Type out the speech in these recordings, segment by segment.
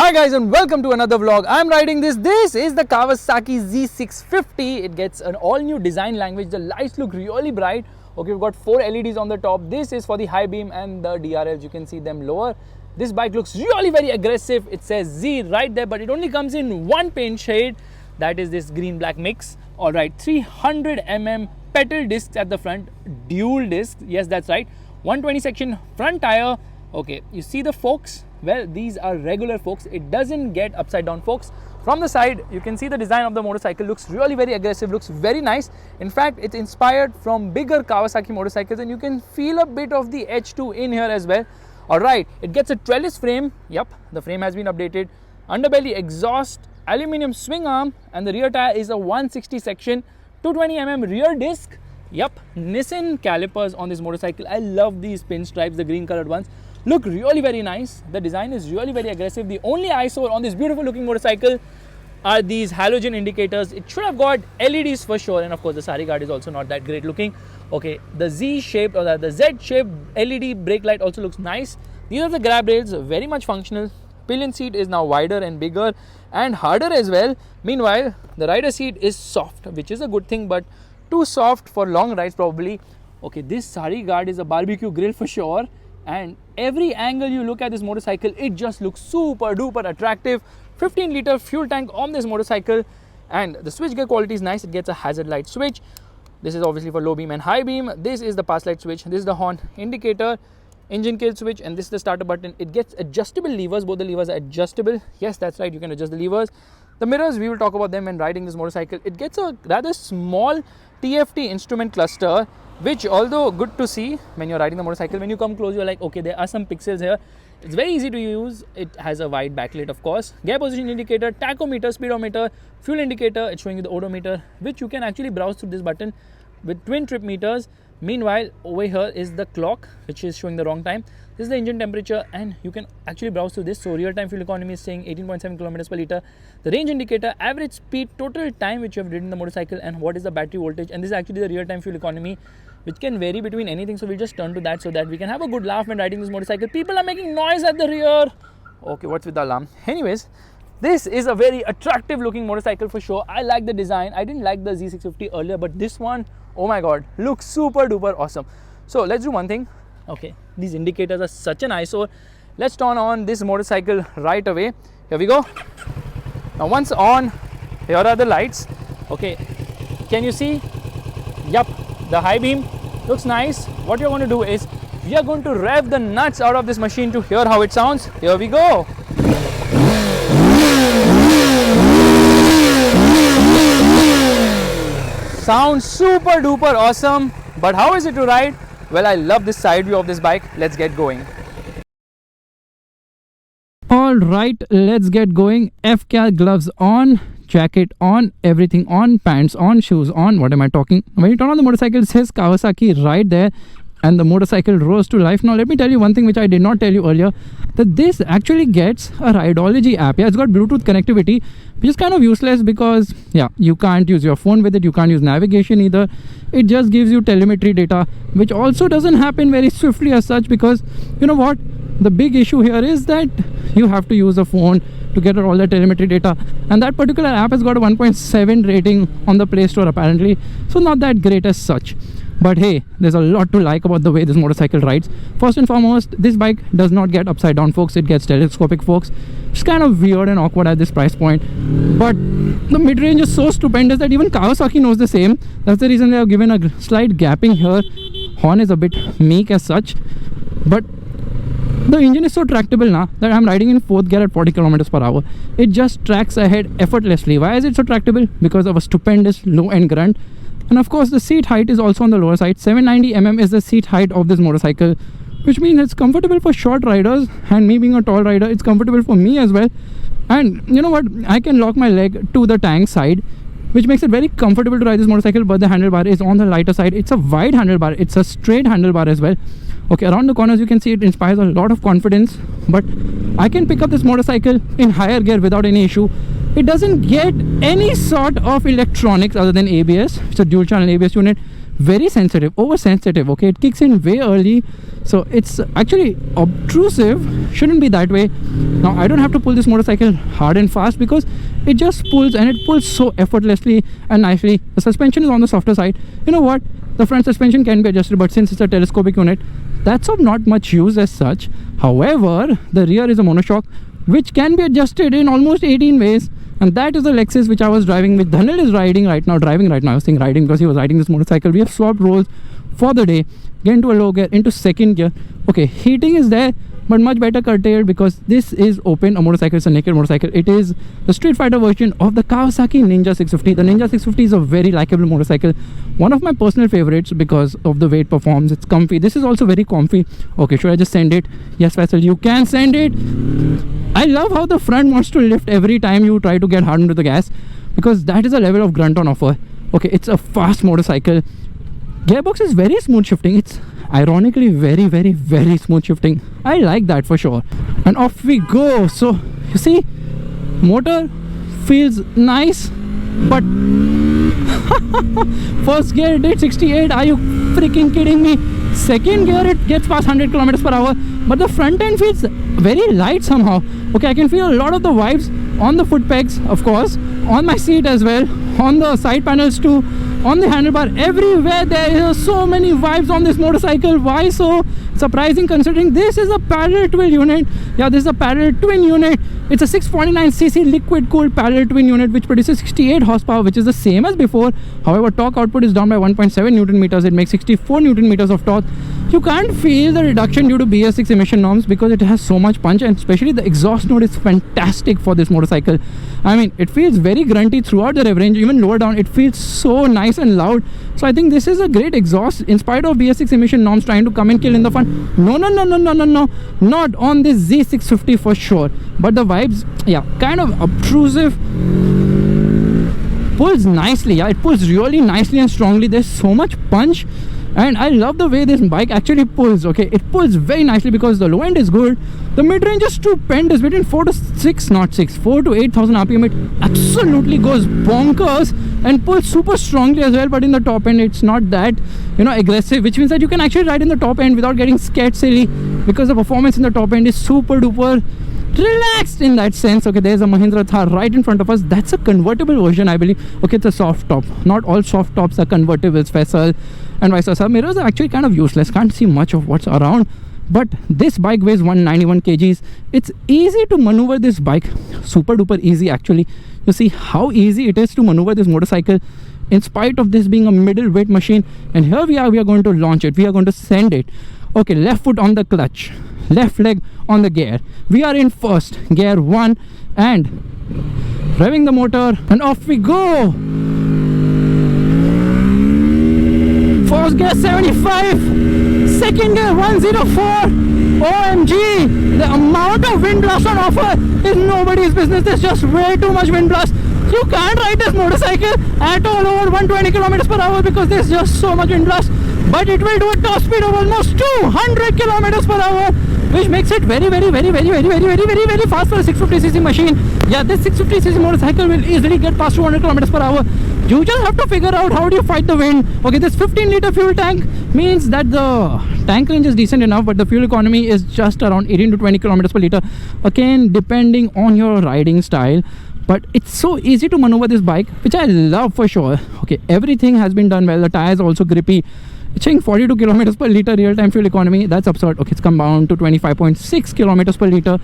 Hi guys and welcome to another vlog. I'm riding this. This is the Kawasaki Z650. It gets an all new design language. The lights look really bright. Okay, we've got 4 LEDs on the top. This is for the high beam and the DRLs. You can see them lower. This bike looks really very aggressive. It says Z right there, but it only comes in one paint shade. That is this green black mix. Alright, 300 mm petal discs at the front. Dual disc. Yes, that's right. 120 section front tire. Okay, you see the forks? Well, these are regular forks. It doesn't get upside down forks. From the side, you can see the design of the motorcycle looks really very aggressive, looks very nice. In fact, it's inspired from bigger Kawasaki motorcycles and you can feel a bit of the H2 in here as well. Alright, it gets a trellis frame. Yep, the frame has been updated. Underbelly exhaust, aluminium swing arm, and the rear tire is a 160 section, 220 mm rear disc. Yep, Nissin calipers on this motorcycle. I love these pinstripes, the green colored ones. Look really very nice. The design is really very aggressive. The only eyesore on this beautiful looking motorcycle are these halogen indicators. It should have got LEDs for sure, and of course the sari guard is also not that great looking. Okay, the Z shaped or the Z shaped LED brake light also looks nice. These are the grab rails, very much functional. Pillion seat is now wider and bigger and harder as well. Meanwhile, the rider seat is soft, which is a good thing, but too soft for long rides probably. Okay, this sari guard is a barbecue grill for sure. And every angle you look at this motorcycle, it just looks super duper attractive. 15-liter fuel tank on this motorcycle, and the switchgear quality is nice. It gets a hazard light switch. This is obviously for low beam and high beam. This is the pass light switch. This is the horn indicator, engine kill switch, and this is the starter button. It gets adjustable levers. Both the levers are adjustable. Yes, that's right. You can adjust the levers. The mirrors, we will talk about them when riding this motorcycle. It gets a rather small TFT instrument cluster, which although good to see when you're riding the motorcycle, when you come close you're like, okay, there are some pixels here. It's very easy to use. It has a wide backlight, of course. Gear position indicator, tachometer, speedometer, fuel indicator. It's showing you the odometer, which you can actually browse through this button with twin trip meters. Meanwhile, over here is the clock, which is showing the wrong time. This is the engine temperature, and you can actually browse through this. So real time fuel economy is saying 18.7 kilometers per liter. The range indicator, average speed, total time which you have ridden the motorcycle, and what is the battery voltage. And this is actually the real time fuel economy, which can vary between anything. So we'll just turn to that so that we can have a good laugh when riding this motorcycle. People are making noise at the rear. Okay, what's with the alarm? Anyways, this is a very attractive looking motorcycle for sure. I like the design. I didn't like the Z650 earlier, but this one, oh my god, looks super duper awesome. So let's do one thing. Okay, these indicators are such an eyesore. Let's turn on this motorcycle right away. Here we go. Now once on, here are the lights. Okay, can you see? Yup, the high beam looks nice. What you're going to do is we are going to rev the nuts out of this machine to hear how it sounds. Here we go. Sounds super duper awesome, but how is it to ride? Well, I love this side view of this bike. Let's get going. Alright, let's get going. FCAL gloves on, jacket on, everything on, pants on, shoes on. What am I talking? When you turn on the motorcycle, it says Kawasaki right there, and the motorcycle rose to life. Now let me tell you one thing which I did not tell you earlier, that this actually gets a Rideology app. Yeah, it's got Bluetooth connectivity, which is kind of useless because yeah, you can't use your phone with it, you can't use navigation either. It just gives you telemetry data, which also doesn't happen very swiftly as such, because you know what, the big issue here is that you have to use a phone to get all the telemetry data, and that particular app has got a 1.7 rating on the Play Store apparently, so not that great as such. But hey, there's a lot to like about the way this motorcycle rides. First and foremost, this bike does not get upside down forks, it gets telescopic forks. It's kind of weird and awkward at this price point, but the mid-range is so stupendous that even Kawasaki knows the same. That's the reason they have given a slight gapping here. Horn is a bit meek as such, but the engine is so tractable now that I'm riding in 4th gear at 40 kilometers per hour. It just tracks ahead effortlessly. Why is it so tractable? Because of a stupendous low-end grunt. And of course the seat height is also on the lower side. 790 mm is the seat height of this motorcycle, which means it's comfortable for short riders, and me being a tall rider, it's comfortable for me as well. And you know what, I can lock my leg to the tank side, which makes it very comfortable to ride this motorcycle. But the handlebar is on the lighter side. It's a wide handlebar, it's a straight handlebar as well. Okay, around the corners you can see it inspires a lot of confidence, but I can pick up this motorcycle in higher gear without any issue. It doesn't get any sort of electronics other than ABS. It's a dual channel ABS unit, very sensitive, oversensitive. Okay, it kicks in way early, so it's actually obtrusive. Shouldn't be that way. Now I don't have to pull this motorcycle hard and fast because it just pulls, and it pulls so effortlessly and nicely. The suspension is on the softer side. You know what, the front suspension can be adjusted, but since it's a telescopic unit, that's of not much use as such. However, the rear is a monoshock which can be adjusted in almost 18 ways, and that is the Lexus which I was driving, with Dhanil is driving right now. I was saying riding because he was riding this motorcycle. We have swapped roles for the day. Get into a low gear, into second gear. Okay, heating is there, but much better curtailed because this is open. A motorcycle is a naked motorcycle. It is the Street Fighter version of the Kawasaki Ninja 650. The Ninja 650 is a very likable motorcycle, one of my personal favorites because of the way it performs. It's comfy. This is also very comfy. Okay, should I just send it? Yes, Faisal, you can send it. I love how the front wants to lift every time you try to get hard into the gas, because that is a level of grunt on offer. Okay, it's a fast motorcycle. Gearbox is very smooth shifting. It's ironically very smooth shifting. I like that for sure. And off we go. So you see, motor feels nice, but first gear it did 68. Are you freaking kidding me? Second gear it gets past 100 kilometers per hour, but the front end feels very light somehow. Okay, I can feel a lot of the vibes on the foot pegs, of course, on my seat as well, on the side panels too, on the handlebar. Everywhere there are so many vibes on this motorcycle. Why so surprising, considering this is a parallel twin unit? Yeah, this is a parallel twin unit. It's a 649cc liquid cooled parallel twin unit which produces 68 horsepower, which is the same as before. However, torque output is down by 1.7 newton meters. It makes 64 newton meters of torque. You can't feel the reduction due to BS6 emission norms because it has so much punch, and especially the exhaust note is fantastic for this motorcycle. I mean, it feels very grunty throughout the rev range. Even lower down, it feels so nice and loud. So I think this is a great exhaust in spite of BS6 emission norms trying to come and kill in the fun. No, not on this Z650 for sure. But the vibes, yeah, kind of obtrusive. Pulls nicely. Yeah, it pulls really nicely and strongly. There's so much punch, and I love the way this bike actually pulls. Okay, it pulls very nicely because the low end is good. The mid range is stupendous, between 4 to 8,000 RPM. It absolutely goes bonkers and pulls super strongly as well. But in the top end, it's not that, you know, aggressive, which means that you can actually ride in the top end without getting scared silly, because the performance in the top end is super duper relaxed in that sense. Okay, there's a Mahindra Thar right in front of us. That's a convertible version, I believe. Okay, it's a soft top. Not all soft tops are convertibles, Faisal, and vice versa. Mirrors are actually kind of useless. Can't see much of what's around. But this bike weighs 191 kgs. It's easy to maneuver this bike. Super duper easy actually. You see how easy it is to maneuver this motorcycle in spite of this being a middleweight machine. And here we are going to launch it. We are going to send it. Okay, left foot on the clutch, left leg on the gear. We are in first, gear 1, and revving the motor, and off we go. First gear 75, second gear 104. OMG, the amount of wind blast on offer is nobody's business. There's just way too much wind blast. You can't ride this motorcycle at all over 120 kilometers per hour because there's just so much wind blast. But it will do a top speed of almost 200 kilometers per hour, which makes it very fast for a 650cc machine. Yeah, this 650cc motorcycle will easily get past 200 kilometers per hour. You just have to figure out how do you fight the wind. Okay, this 15-liter fuel tank means that the tank range is decent enough, but the fuel economy is just around 18 to 20 kilometers per liter. Again, depending on your riding style. But it's so easy to maneuver this bike, which I love for sure. Okay, everything has been done well. The tires are also grippy. It's saying 42 kilometers per liter real-time fuel economy. That's absurd. Okay, it's come down to 25.6 kilometers per liter.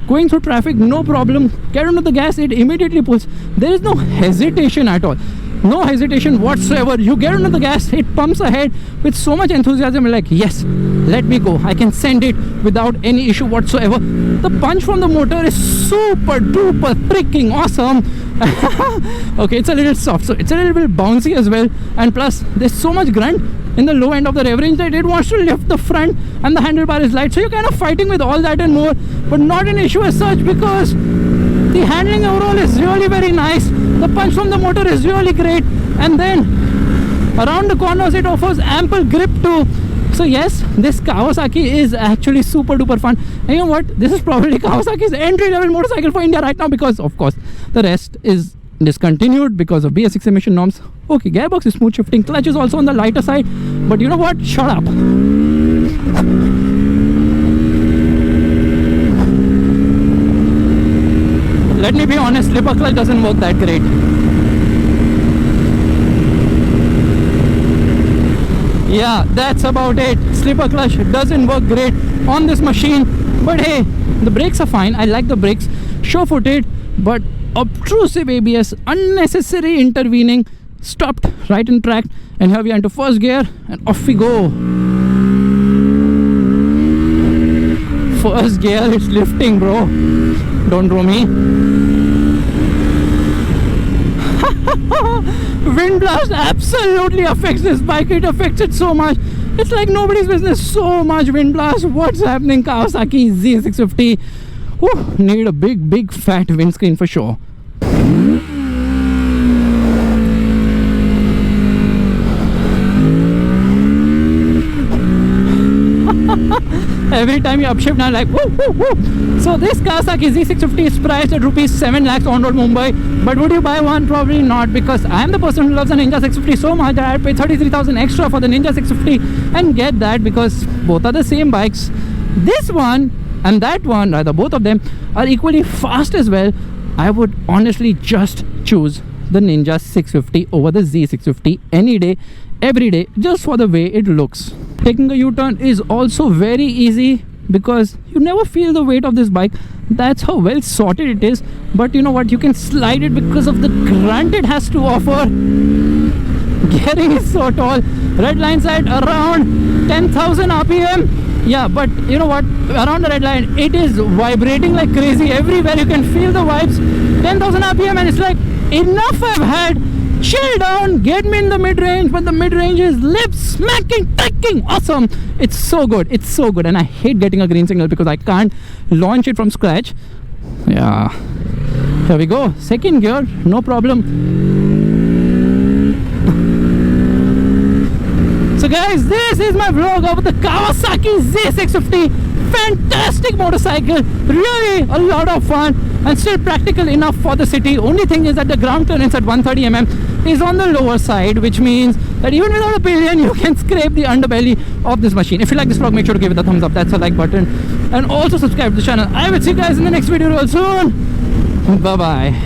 Going through traffic, no problem. Get onto the gas, it immediately pulls. There is no hesitation at all. No hesitation whatsoever. You get onto the gas, it pumps ahead with so much enthusiasm. Like, yes, let me go. I can send it without any issue whatsoever. The punch from the motor is super duper freaking awesome. Okay, it's a little soft, so it's a little bit bouncy as well. And plus, there's so much grunt in the low end of the rev range that it wants to lift the front, and the handlebar is light. So you're kind of fighting with all that and more, but not an issue as such because the handling overall is really very nice. The punch from the motor is really great, and then around the corners it offers ample grip too. So yes, this Kawasaki is actually super duper fun. And you know what? This is probably Kawasaki's entry level motorcycle for India right now, because of course the rest is discontinued because of BS6 emission norms. Okay, gearbox is smooth shifting, clutch is also on the lighter side, but you know what? Shut up. Let me be honest, slipper clutch doesn't work that great. Yeah, that's about it. Slipper clutch doesn't work great on this machine, but hey, the brakes are fine. I like the brakes, sure-footed, but obtrusive ABS, unnecessary intervening, stopped right in track, and here we are into first gear and off we go. First gear, it's lifting, bro. Don't throw me. Wind blast absolutely affects this bike. It affects it so much. It's like nobody's business. So much wind blast. What's happening? Kawasaki Z650. Whew, need a big fat windscreen for sure. Every time you upshift, I'm like, whoa, whoa, whoa. So this Kawasaki Z650 is priced at rupees 7 lakhs on road Mumbai. But would you buy one? Probably not, because I am the person who loves the Ninja 650 so much that I paid 33,000 extra for the Ninja 650 and get that because both are the same bikes. This one and that one, rather both of them, are equally fast as well. I would honestly just choose the Ninja 650 over the Z650 any day, every day, just for the way it looks. Taking a U-turn is also very easy because you never feel the weight of this bike. That's how well sorted it is. But you know what, you can slide it because of the grunt it has to offer. Gearing is so tall. Red line's at around 10,000 RPM. Yeah, but you know what, around the red line it is vibrating like crazy. Everywhere you can feel the vibes. 10,000 RPM and it's like, enough I've had. Chill down, get me in the mid-range, but the mid-range is lip smacking, ticking, awesome. It's so good, and I hate getting a green signal because I can't launch it from scratch. Yeah, here we go, second gear, no problem. So guys, this is my vlog of the Kawasaki Z650. Fantastic motorcycle, really a lot of fun and still practical enough for the city. Only thing is that the ground clearance at 130mm is on the lower side, which means that even without a pillion you can scrape the underbelly of this machine. If you like this vlog, make sure to give it a thumbs up. That's a like button, and also subscribe to the channel. I will see you guys in the next video real soon. Bye bye.